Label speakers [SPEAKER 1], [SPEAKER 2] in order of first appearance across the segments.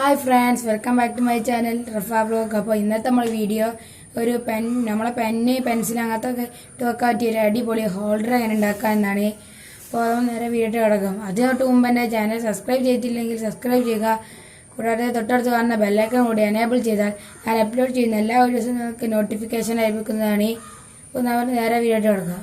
[SPEAKER 1] Hi friends, welcome back to my channel Rafa vlog. അപ്പോൾ ഇന്നത്തെ നമ്മുടെ വീഡിയോ ഒരു നമ്മളെ പെൻസിൽ അങ്ങനത്തെ ഇട്ട് വെക്കാൻ പറ്റിയ ഒരു അടിപൊളി ഹോൾഡർ എങ്ങനെ ഉണ്ടാക്കുക എന്നാണ്. അപ്പോൾ നേരെ വീഡിയോ കിടക്കും. അതിനോട്ട് മുമ്പ് എൻ്റെ ചാനൽ സബ്സ്ക്രൈബ് ചെയ്തിട്ടില്ലെങ്കിൽ സബ്സ്ക്രൈബ് ചെയ്യുക. കൂടാതെ തൊട്ടടുത്ത് കാണുന്ന ബെല്ലൈക്കൺ കൂടി എനേബിൾ ചെയ്താൽ ഞാൻ അപ്ലോഡ് ചെയ്യുന്ന എല്ലാ വീഡിയോസും നിങ്ങൾക്ക് നോട്ടിഫിക്കേഷൻ ലഭിക്കുന്നതാണ്. അപ്പോൾ നമ്മൾ നേരെ വീഡിയോ കിടക്കുക.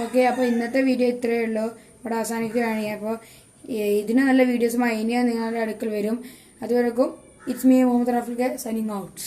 [SPEAKER 1] ഓക്കെ, അപ്പോൾ ഇന്നത്തെ വീഡിയോ ഇത്രയേ ഉള്ളൂ. ഇവിടെ അവസാനിക്കുകയാണ്. അപ്പോൾ ഇതിന് നല്ല വീഡിയോസുമായി ഇനിയും നിങ്ങളുടെ അടുക്കൽ വരും. അതുവരെക്കും it's me Muhammad Rafeeq signing out.